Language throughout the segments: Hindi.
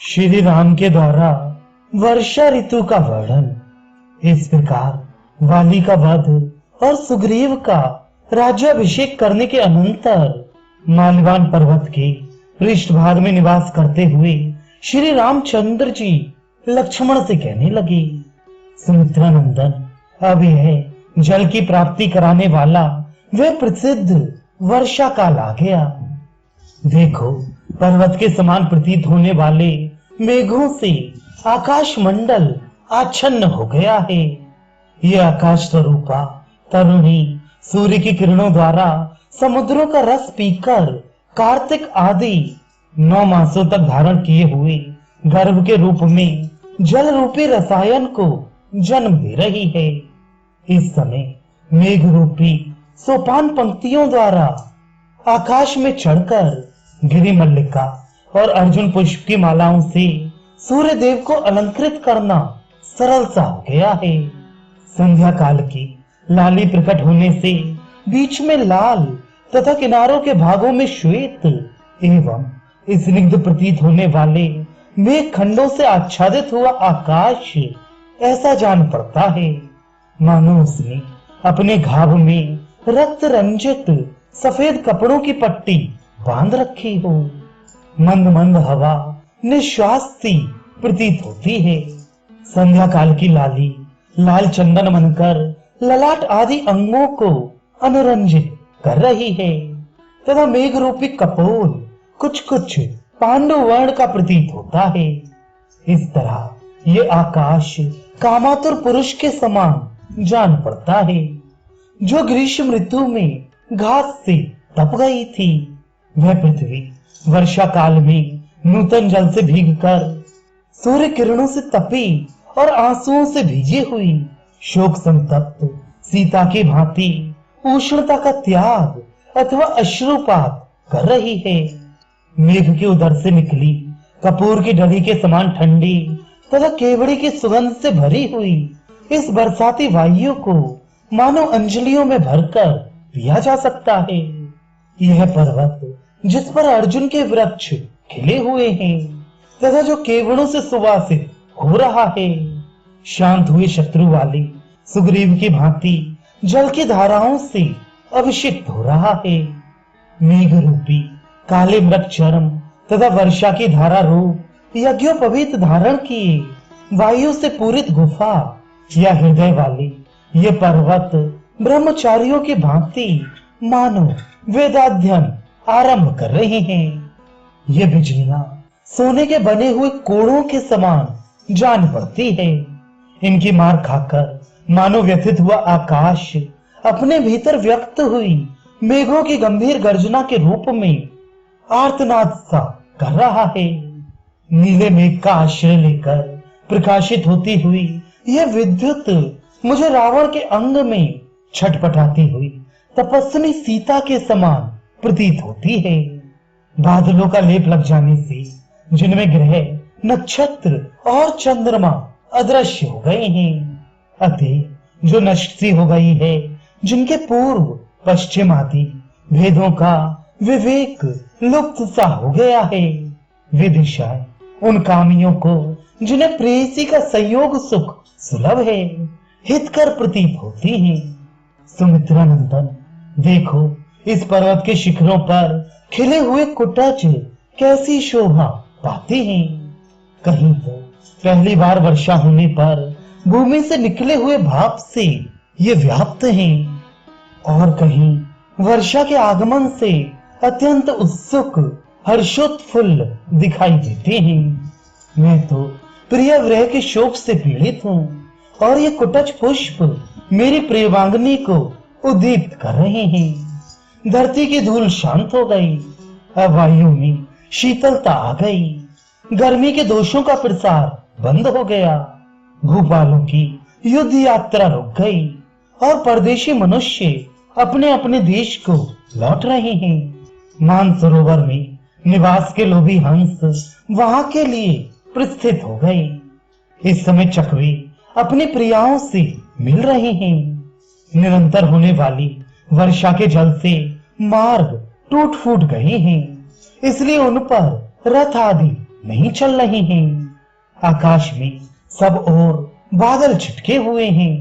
श्री राम के द्वारा वर्षा ऋतु का वर्णन। इस प्रकार वाली का वध और सुग्रीव का राज्याभिषेक करने के अनंतर माल्यवान पर्वत के पृष्ठभाग में निवास करते हुए श्री रामचंद्र जी लक्ष्मण से कहने लगे, सुमित्रा नंदन, अब यह जल की प्राप्ति कराने वाला वह प्रसिद्ध वर्षा काल आ गया। देखो, पर्वत के समान प्रतीत होने वाले मेघों से आकाश मंडल आच्छन्न हो गया है। यह आकाश स्वरूपा तरुणी सूर्य की किरणों द्वारा समुद्रों का रस पीकर कार्तिक आदि 9 मासों तक धारण किए हुए गर्भ के रूप में जल रूपी रसायन को जन्म दे रही है। इस समय मेघ रूपी सोपान पंक्तियों द्वारा आकाश में चढ़कर गिरी मल्लिका और अर्जुन पुष्प की मालाओं से सूर्य देव को अलंकृत करना सरल सा हो गया है। संध्या काल की लाली प्रकट होने से बीच में लाल तथा किनारों के भागों में श्वेत एवं स्निग्ध प्रतीत होने वाले मेघ खंडों से आच्छादित हुआ आकाश ऐसा जान पड़ता है मानो उसने अपने घाव में रक्त रंजित सफेद कपड़ों की पट्टी बांध रखी हो। मंद मंद हवा निश्वास सी प्रतीत होती है। संध्या काल की लाली लाल चंदन बनकर ललाट आदि अंगों को अनुरंजित कर रही है तथा मेघ रूपी कपोल कुछ कुछ पांडु वर्ण का प्रतीत होता है। इस तरह ये आकाश कामातुर पुरुष के समान जान पड़ता है जो ग्रीष्म ऋतु में घास से तप गई थी। वह पृथ्वी वर्षा काल में नूतन जल से भीगकर सूर्य किरणों से तपी और आंसुओं से भीजी हुई शोक संतप्त सीता की भांति उष्णता का त्याग अथवा अश्रुपात कर रही है। मेघ के उदर से निकली कपूर की डली के समान ठंडी तथा केवड़ी की सुगंध से भरी हुई इस बरसाती वायु को मानो अंजलियों में भरकर पिया जा सकता है। यह पर्वत जिस पर अर्जुन के वृक्ष खिले हुए हैं तथा जो केवड़ों से सुवासित हो रहा है, शांत हुए शत्रु वाली सुग्रीव की भांति जल की धाराओं से अभिषिक्त हो रहा है। मेघ रूपी काले मृग चरम तथा वर्षा की धारा रूप यज्ञोपवीत धारण किए वायु से पूरित गुफा या हृदय वाली ये पर्वत ब्रह्मचारियों की भांति मानो वेदाध्ययन आरंभ कर रहे हैं। ये बिजलियां सोने के बने हुए कोड़ों के समान जान पड़ती है। इनकी मार खाकर मानो व्यथित हुआ आकाश अपने भीतर व्यक्त हुई मेघों की गंभीर गर्जना के रूप में आर्तनाद सा कर रहा है। नीले मेघ का आश्रय लेकर प्रकाशित होती हुई यह विद्युत मुझे रावण के अंग में छटपटाती हुई तपस्विनी सीता के समान प्रतीत होती है। बादलों का लेप लग जाने से जिनमें ग्रह नक्षत्र और चंद्रमा अदृश्य हो गए हैं, अतः जो नष्ट सी हो गई है, जिनके पूर्व पश्चिम आदि भेदों का विवेक लुप्त सा हो गया है, वे दिशाएं उन कामियों को जिन्हें प्रेयसी का संयोग सुख सुलभ है हितकर प्रतीत होती हैं। सुमित्रा नंदन, देखो इस पर्वत के शिखरों पर खिले हुए कुटज कैसी शोभा पाते हैं। कहीं तो पहली बार वर्षा होने पर भूमि से निकले हुए भाप से ये व्याप्त हैं और कहीं वर्षा के आगमन से अत्यंत उत्सुक हर्षोत्फुल्ल दिखाई देते हैं। मैं तो प्रिय विरह के शोक से पीड़ित हूँ और ये कुटज पुष्प मेरी प्रियवांगनी को उद्दीप्त कर रहे हैं। धरती की धूल शांत हो गई, अब वायु में शीतलता आ गई, गर्मी के दोषों का प्रसार बंद हो गया, भूपालों की युद्ध यात्रा रुक गई और परदेशी मनुष्य अपने अपने देश को लौट रहे हैं। मानसरोवर में निवास के लोभी हंस वहां के लिए प्रस्थित हो गए। इस समय चकवे अपनी प्रियाओं से मिल रहे हैं। निरंतर होने वाली वर्षा के जल से मार्ग टूट फूट गए हैं, इसलिए उन पर रथ आदि नहीं चल रहे हैं। आकाश में सब ओर बादल छिटके हुए हैं।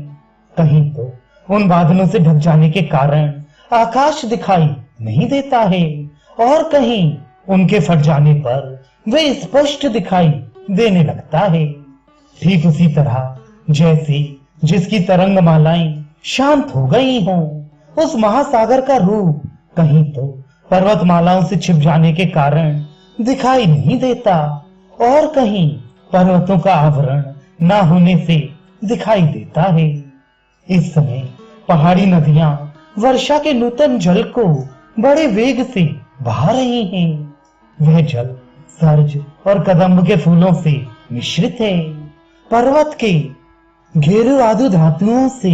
कहीं तो उन बादलों से ढक जाने के कारण आकाश दिखाई नहीं देता है, और कहीं उनके फट जाने पर वे स्पष्ट दिखाई देने लगता है। ठीक उसी तरह जैसे जिसकी तरंग मालाएं शांत हो गई हों, उस महासागर का रूप कहीं तो पर्वतमालाओं से छिप जाने के कारण दिखाई नहीं देता, और कहीं पर्वतों का आवरण ना होने से दिखाई देता है। इस समय पहाड़ी नदियां वर्षा के नूतन जल को बड़े वेग से बहा रही हैं। वह जल सर्ज और कदम्ब के फूलों से मिश्रित है। पर्वत के घेरू आदि धातुओं से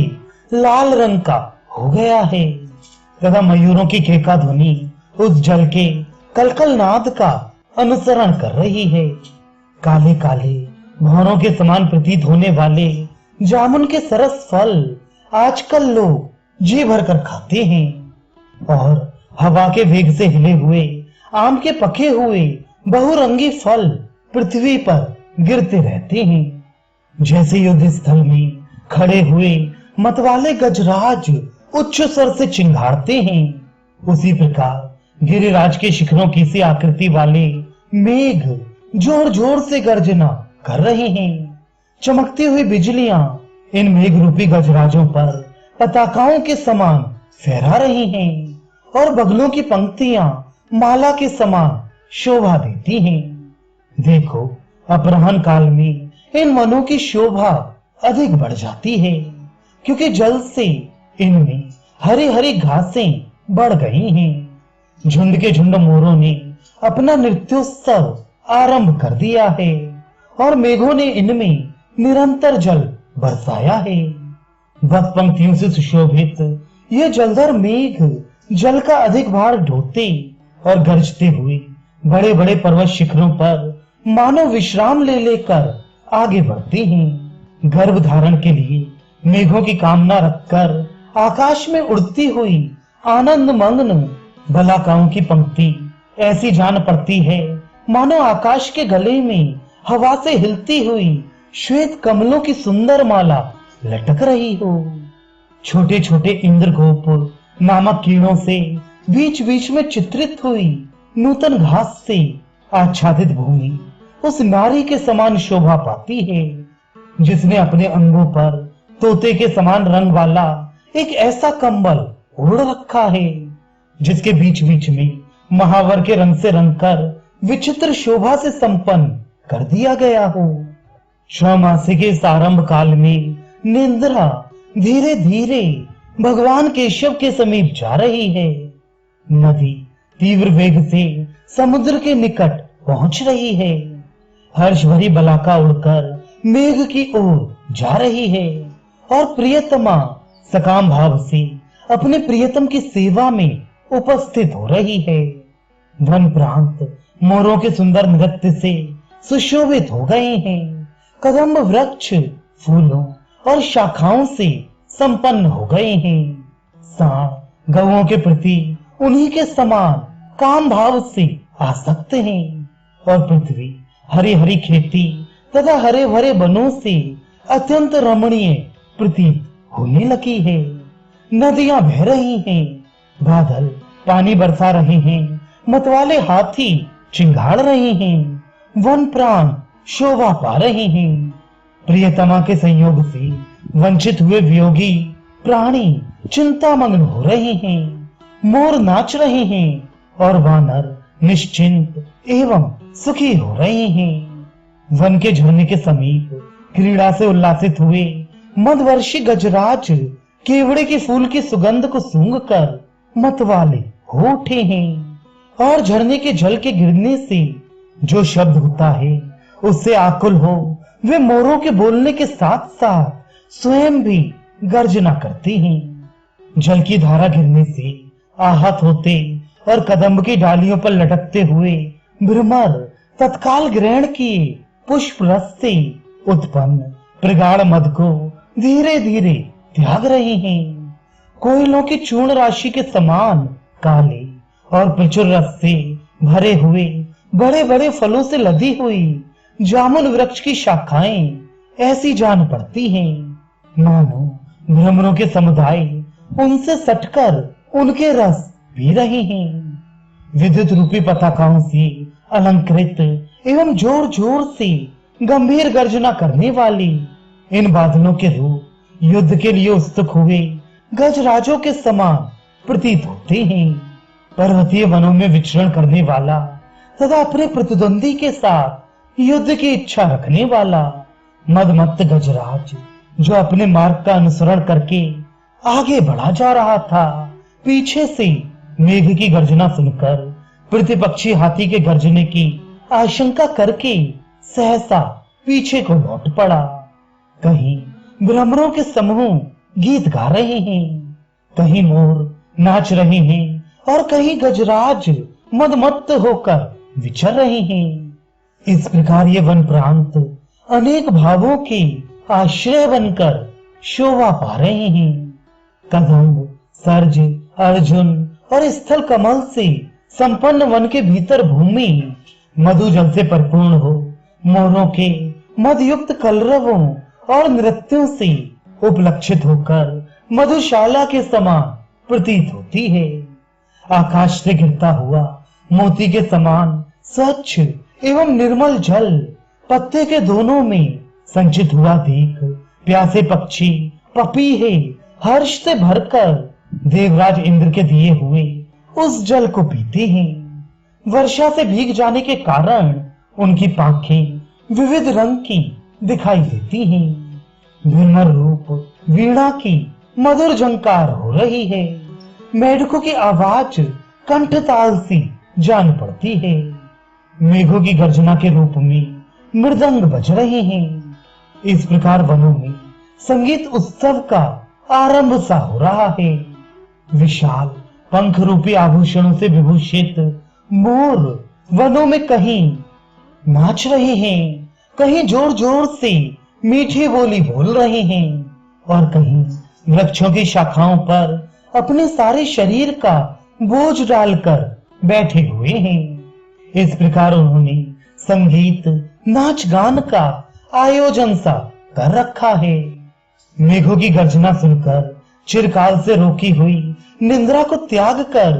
लाल रंग का हो गया है तथा मयूरों की केका ध्वनि उस जल के कलकल नाद का अनुसरण कर रही है। काले काले भौरों के समान प्रतीत होने वाले जामुन के सरस फल आजकल लोग जी भरकर खाते हैं, और हवा के वेग से हिले हुए आम के पके हुए बहुरंगी फल पृथ्वी पर गिरते रहते हैं। जैसे युद्ध स्थल में खड़े हुए मतवाले गजराज उच्च स्वर से चिंगारते हैं, उसी प्रकार गिरिराज के शिखरों की सी आकृति वाले मेघ जोर जोर से गर्जना कर रहे हैं। चमकती हुई बिजलियां इन मेघ रूपी गजराजों पर पताकाओं के समान फहरा रही हैं, और बगलों की पंक्तियां माला के समान शोभा देती हैं। देखो, अपराह्न काल में इन वनों की शोभा अधिक बढ़ जाती है, क्योंकि जल से इनमें हरी हरी घासें बढ़ गई हैं। झुंड के झुंड मोरों ने अपना नृत्योत्सव आरंभ कर दिया है, और मेघों ने इनमें निरंतर जल बरसाया है। बस पंक्तियों से सुशोभित ये जलधर मेघ जल का अधिक भार ढोते और गरजते हुए बड़े बड़े पर्वत शिखरों पर मानो विश्राम ले लेकर आगे बढ़ते हैं। गर्भ धारण के लिए मेघों की कामना रखकर आकाश में उड़ती हुई आनंद मग्न बलाकाओं की पंक्ति ऐसी जान पड़ती है मानो आकाश के गले में हवा से हिलती हुई श्वेत कमलों की सुंदर माला लटक रही हो। छोटे छोटे इंद्रगोप नामक कीड़ों से बीच बीच में चित्रित हुई नूतन घास से आच्छादित भूमि उस नारी के समान शोभा पाती है, जिसने अपने अंगों पर तोते के समान रंग वाला एक ऐसा कंबल ओढ़ रखा है, जिसके बीच बीच में महावर के रंग से रंगकर विचित्र शोभा से संपन्न कर दिया गया हो। छमासी के इस आरंभ काल में निंद्रा धीरे धीरे भगवान केशव के समीप जा रही है। नदी तीव्र वेग से समुद्र के निकट पहुंच रही है। हर्ष भरी बलाका उड़कर मेघ की ओर जा रही है, और प्रियतमा सकाम भाव से अपने प्रियतम की सेवा में उपस्थित हो रही है। वन प्रांत मोरों के सुंदर नृत्य से सुशोभित हो गए हैं। कदम्ब वृक्ष फूलों और शाखाओं से संपन्न हो गए हैं। सांड गौओं के प्रति उन्हीं के समान काम भाव से आसक्त हैं, और पृथ्वी हरी हरी खेती तथा हरे भरे वनों से अत्यंत रमणीय प्रतीत होने लगी है। नदियां बह रही हैं, बादल पानी बरसा रहे हैं, मतवाले हाथी चिंगाड़ रहे हैं, वन प्राण शोभा पा रहे हैं। प्रियतमा के संयोग से वंचित हुए वियोगी प्राणी चिंतामग्न हो रहे हैं। मोर नाच रहे हैं, और वानर निश्चिंत एवं सुखी हो रहे हैं। वन के झरने के समीप क्रीड़ा से उल्लासित हुए मदवर्षी गजराज केवड़े के फूल की सुगंध को सूंघकर मतवाले हो उठे हैं, और झरने के जल के गिरने से जो शब्द होता है उससे आकुल हो वे मोरों के बोलने के साथ साथ स्वयं भी गर्जना करते हैं। जल की धारा गिरने से आहत होते और कदम्ब की डालियों पर लटकते हुए भ्रमर तत्काल ग्रहण किए पुष्प रस से उत्पन्न प्रगाढ़ मद को धीरे धीरे त्याग रहे हैं। कोयलों की चूर्ण राशि के समान काले और प्रचुर रस से भरे हुए बड़े बड़े फलों से लदी हुई जामुन वृक्ष की शाखाएं ऐसी जान पड़ती हैं मानो भ्रमरों के समुदाय उनसे सटकर उनके रस पी रहे हैं। विद्युत रूपी पताकाओं से अलंकृत एवं जोर जोर से गंभीर गर्जना करने वाली इन बादलों के रूप युद्ध के लिए उत्सुक हुए गजराजों के समान प्रतीत होते हैं। पर्वतीय वनों में विचरण करने वाला तथा अपने प्रतिद्वंदी के साथ युद्ध की इच्छा रखने वाला मदमत्त गजराज जो अपने मार्ग का अनुसरण करके आगे बढ़ा जा रहा था, पीछे से मेघ की गर्जना सुनकर प्रतिपक्षी हाथी के गर्जने की आशंका करके सहसा पीछे को लौट पड़ा। कहीं भ्रमरों के समूह गीत गा रहे हैं, कहीं मोर नाच रहे हैं और कहीं गजराज मदमत्त होकर विचर रहे हैं। इस प्रकार ये वन प्रांत अनेक भावों के आश्रय बनकर शोभा पा रहे हैं। कदम्ब, सर्ज, अर्जुन और स्थल कमल से संपन्न वन के भीतर भूमि मधु जल से परिपूर्ण हो मोरों के मधुयुक्त कलरवों और नृत्यों से उपलक्षित होकर मधुशाला के समान प्रतीत होती है। आकाश से गिरता हुआ मोती के समान स्वच्छ एवं निर्मल जल पत्ते के दोनों में संचित हुआ देख प्यासे पक्षी पपीहे हर्ष से भरकर देवराज इंद्र के दिए हुए उस जल को पीते हैं। वर्षा से भीग जाने के कारण उनकी पांखें विविध रंग की दिखाई देती हैं। भीमर रूप वीणा की मधुर झंकार हो रही है। मेढकों की आवाज कंठताल सी जान पड़ती है। मेघों की गर्जना के रूप में मृदंग बज रहे हैं। इस प्रकार वनों में संगीत उत्सव का आरंभ सा हो रहा है। विशाल पंख रूपी आभूषणों से विभूषित मोर वनों में कहीं नाच रहे हैं, कहीं जोर जोर से मीठी बोली बोल रहे हैं और कहीं वृक्षों की शाखाओं पर अपने सारे शरीर का बोझ डालकर बैठे हुए हैं। इस प्रकार उन्होंने संगीत नाच गान का आयोजन सा कर रखा है। मेघों की गर्जना सुनकर चिरकाल से रोकी हुई निंद्रा को त्याग कर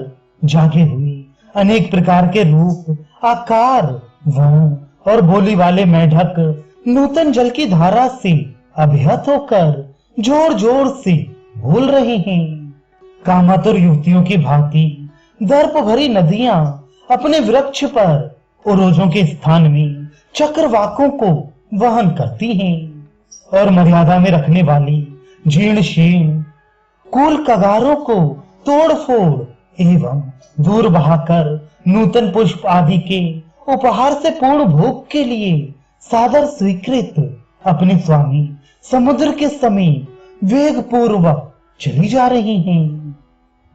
जागे हुए अनेक प्रकार के रूप, आकार, वर्ण और बोली वाले मेढक नूतन जल की धारा से अभिहत होकर जोर जोर से बोल रहे हैं। कामातुर युवतियों की भांति दर्प भरी नदियां अपने वृक्ष पर उरोजों के स्थान में चक्रवाकों को वहन करती हैं और मर्यादा में रखने वाली जीर्ण शीर्ण कुल कगारों को तोड़ फोड़ एवं दूर बहाकर नूतन पुष्प आदि के उपहार से पूर्ण भोग के लिए सादर स्वीकृत अपने स्वामी समुद्र के समीप वेग पूर्वक चली जा रही हैं।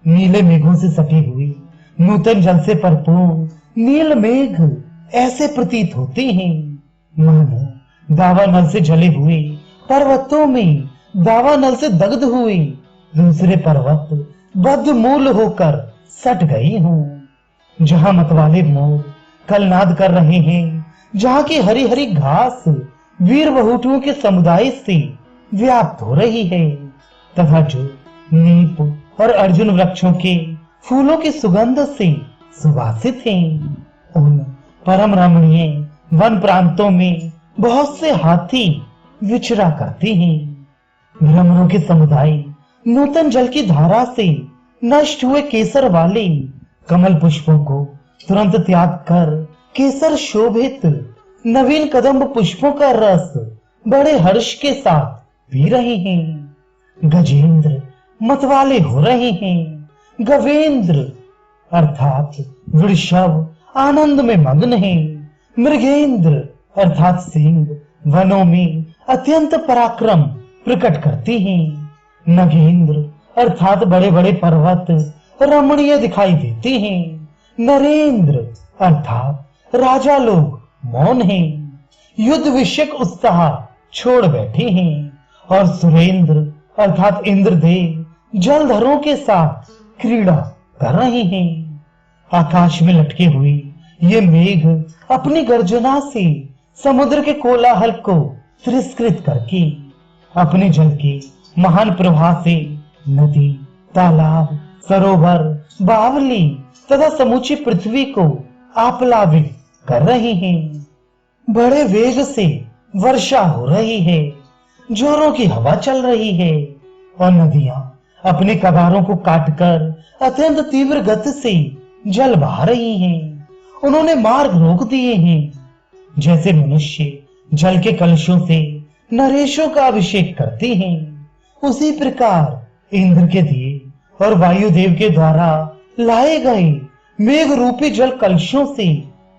नीले मेघों से सटी हुई नूतन जल से परिपूर्ण नील मेघ ऐसे प्रतीत होते हैं मानो दावानल से जले हुए पर्वतों में दावानल से दग्ध हुए दूसरे पर्वत बद्धमूल होकर सट गए हों। जहां मतवाले मोर कलनाद कर रहे हैं, जहां की हरी हरी घास वीर बहुटुओं के समुदाय से व्याप्त हो रही है तथा जो नीप और अर्जुन वृक्षों के फूलों की सुगंध से सुवासित हैं, उन परम रमणीय वन प्रांतों में बहुत से हाथी विचरा करते हैं। भ्रमरों के समुदाय नूतन जल की धारा से नष्ट हुए केसर वाले कमल पुष्पों को तुरंत त्याग कर केसर शोभित नवीन कदम्ब पुष्पों का रस बड़े हर्ष के साथ पी रहे हैं। गजेंद्र मतवाले हो रहे हैं, गवेंद्र अर्थात वृषभ आनंद में मग्न है, मृगेंद्र अर्थात सिंह वनों में अत्यंत पराक्रम प्रकट करते हैं, नगेंद्र अर्थात बड़े बड़े पर्वत रमणीय दिखाई देते हैं, नरेंद्र अर्थात राजा लोग मौन हैं, युद्ध विषयक उत्साह छोड़ बैठे हैं और सुरेंद्र अर्थात इंद्रदेव जलधरों के साथ क्रीड़ा कर रहे हैं। आकाश में लटके हुए ये मेघ अपनी गर्जना से समुद्र के कोलाहल को तिरस्कृत करके अपने जल के महान प्रवाह से नदी, तालाब, सरोवर, बावली तथा समूची पृथ्वी को आप्लावित कर रहे हैं। बड़े वेग से वर्षा हो रही है, जोरों की हवा चल रही है और नदियां अपने कगारों को काटकर अत्यंत तीव्र गति से जल बहा रही हैं। उन्होंने मार्ग रोक दिए हैं। जैसे मनुष्य जल के कलशों से नरेशों का अभिषेक करते हैं, उसी प्रकार इंद्र के दिए और वायुदेव के द्वारा लाए गए मेघ रूपी जल कलशों से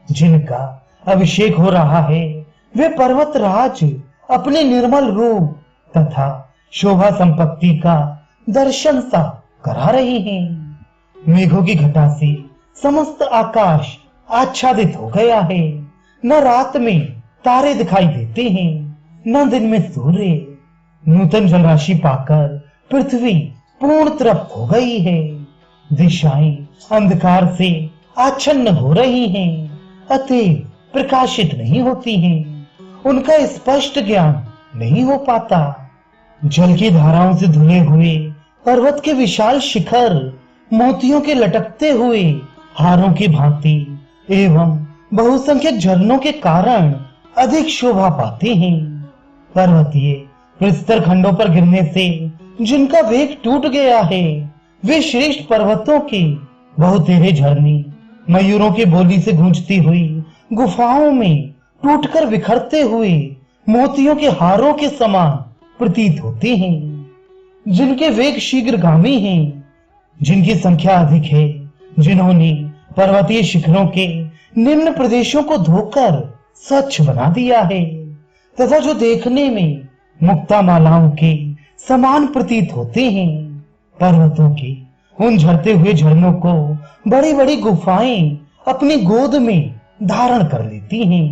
जिनका अभिषेक हो रहा है, वे पर्वत राज अपने निर्मल रूप तथा शोभा संपत्ति का दर्शन सा करा रहे हैं। मेघों की घटा से समस्त आकाश आच्छादित हो गया है। न रात में तारे दिखाई देते हैं, न दिन में सूर्य। नूतन जलराशि पाकर पृथ्वी पूर्ण तृप्त हो गई है। दिशाएं अंधकार से आच्छन्न हो रही हैं, अतः प्रकाशित नहीं होती हैं। उनका स्पष्ट ज्ञान नहीं हो पाता। जल की धाराओं से धुले हुए पर्वत के विशाल शिखर मोतियों के लटकते हुए हारों की भांति एवं बहुसंख्यक झरनों के कारण अधिक शोभा पाते हैं। पर्वतीय प्रस्तर खंडों पर गिरने से जिनका वेग टूट गया है, वे श्रेष्ठ पर्वतों के बहुतेरे झरने मयूरों की बोली से गूंजती हुई गुफाओं में टूटकर बिखरते हुए मोतियों के हारों के समान प्रतीत होते हैं। जिनके वेग शीघ्रगामी हैं, जिनकी संख्या अधिक है, जिन्होंने पर्वतीय शिखरों के निम्न प्रदेशों को धोकर स्वच्छ बना दिया है तथा जो देखने में मुक्ता मालाओं के समान प्रतीत होते हैं। पर्वतों के उन झरते हुए झरनों को बड़ी बड़ी गुफाएं अपनी गोद में धारण कर लेती हैं।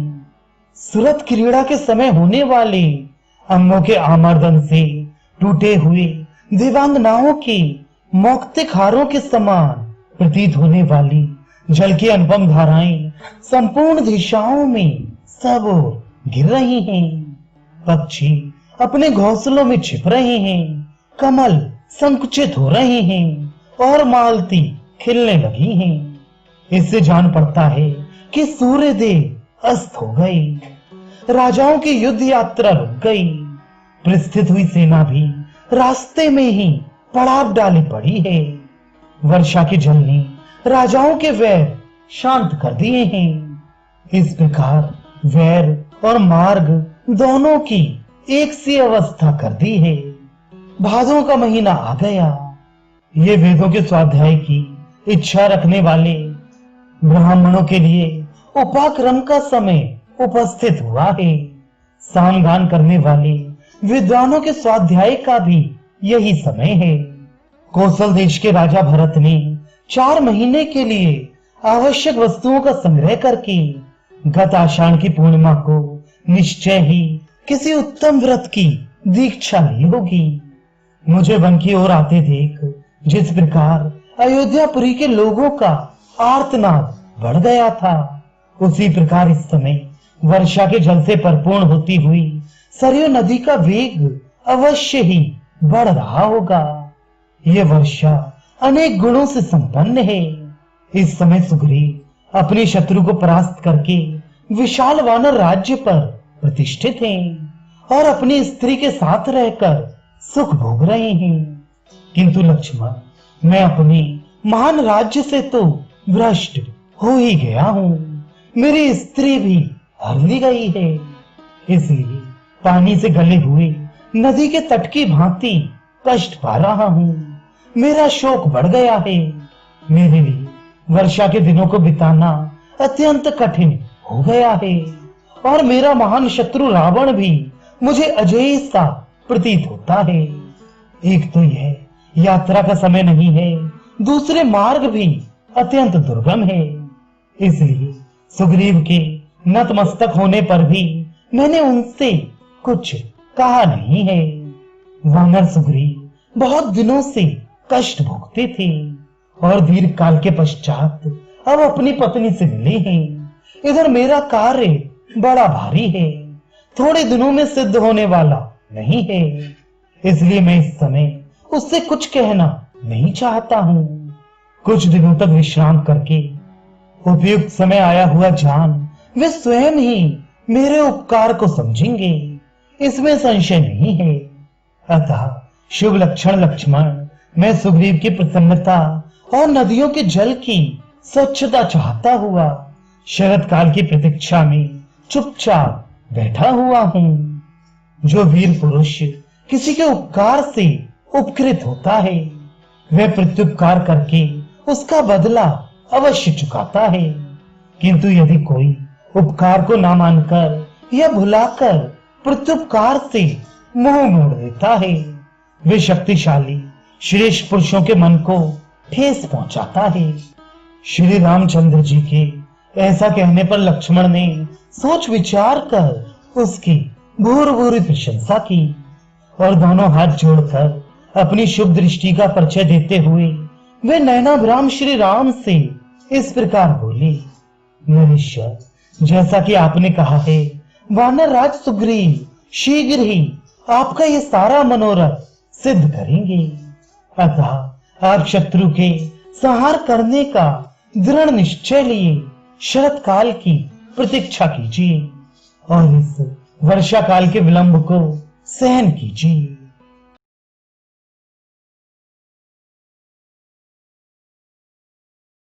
सुरत क्रीड़ा के समय होने वाले अंगों के आमर्दन से टूटे हुए देवांगनाओं के मौक्तिक हारों के समान प्रतीत होने वाली जल की अनुपम धाराएं संपूर्ण दिशाओं में सब ओर गिर रही हैं। पक्षी अपने घोंसलों में छिप रहे हैं, कमल संकुचित हो रहे हैं और मालती खिलने लगी हैं। इससे जान पड़ता है कि सूर्य देव अस्त हो गए, राजाओं की युद्ध यात्रा रुक गई, प्रस्थित हुई सेना भी रास्ते में ही पड़ाव डाली पड़ी है। वर्षा के जल ने राजाओं के वैर शांत कर दिए हैं। इस प्रकार वैर और मार्ग दोनों की एक सी अवस्था कर दी है। भादों का महीना आ गया। ये वेदों के स्वाध्याय की इच्छा रखने वाले ब्राह्मणों के लिए उपाक्रम का समय उपस्थित हुआ है। सामगान करने वाले विद्वानों के स्वाध्याय का भी यही समय है। कौशल देश के राजा भरत ने 4 महीने के लिए आवश्यक वस्तुओं का संग्रह करके गत आषाढ़ की पूर्णिमा को निश्चय ही किसी उत्तम व्रत की दीक्षा ली होगी। मुझे वन की ओर आते देख जिस प्रकार अयोध्यापुरी के लोगों का आर्तनाद बढ़ गया था, उसी प्रकार इस समय वर्षा के जल से परिपूर्ण होती हुई सरयू नदी का वेग अवश्य ही बढ़ रहा होगा। यह वर्षा अनेक गुणों से संपन्न है। इस समय सुग्रीव अपने शत्रु को परास्त करके विशाल वानर राज्य पर प्रतिष्ठित हैं और अपनी स्त्री के साथ रहकर सुख भोग रहे हैं। किंतु लक्ष्मण, मैं अपने महान राज्य से तो भ्रष्ट हो ही गया हूँ। मेरी स्त्री भी हर ली गई है, इसलिए पानी से गले हुए नदी के तट की भांति कष्ट पा रहा हूँ। मेरा शोक बढ़ गया है। मेरे लिए वर्षा के दिनों को बिताना अत्यंत कठिन हो गया है और मेरा महान शत्रु रावण भी मुझे अजेय सा प्रतीत होता है। एक तो यह यात्रा का समय नहीं है, दूसरे मार्ग भी अत्यंत दुर्गम है। इसलिए सुग्रीव के नतमस्तक होने पर भी मैंने उनसे कुछ कहा नहीं है। वानर सुग्रीव बहुत दिनों से कष्ट भोगते थे और दीर्घ काल के पश्चात अब अपनी पत्नी से मिले हैं। इधर मेरा कार्य बड़ा भारी है, थोड़े दिनों में सिद्ध होने वाला नहीं है, इसलिए मैं इस समय उससे कुछ कहना नहीं चाहता हूं। कुछ दिनों तक विश्राम करके उपयुक्त समय आया हुआ जान वे स्वयं ही मेरे उपकार को समझेंगे, इसमें संशय नहीं है। अतः शुभ लक्षण लक्ष्मण, मैं सुग्रीव की प्रसन्नता और नदियों के जल की स्वच्छता चाहता हुआ शरद काल की प्रतीक्षा में चुपचाप बैठा हुआ हूँ। जो वीर पुरुष किसी के उपकार से उपकृत होता है, वह प्रत्युपकार करके उसका बदला अवश्य चुकाता है, किंतु यदि कोई उपकार को ना मानकर या भुलाकर प्रत्युपकार से मुंह मोड़ देता है, वे शक्तिशाली श्रेष्ठ पुरुषों के मन को ठेस पहुंचाता है। श्री रामचंद्र जी के ऐसा कहने पर लक्ष्मण ने सोच विचार कर उसकी भूर भूरी प्रशंसा की और दोनों हाथ जोड़कर अपनी शुभ दृष्टि का परिचय देते हुए वे नयनाभिराम श्री राम से इस प्रकार बोले। नरेश्वर, जैसा कि आपने कहा है, वानर राज सुग्रीव शीघ्र ही आपका ये सारा मनोरथ सिद्ध करेंगे। अतः आप शत्रु के संहार करने का दृढ़ निश्चय लिए शरत काल की प्रतीक्षा कीजिए और इस वर्षा काल के विलंब को सहन कीजिए।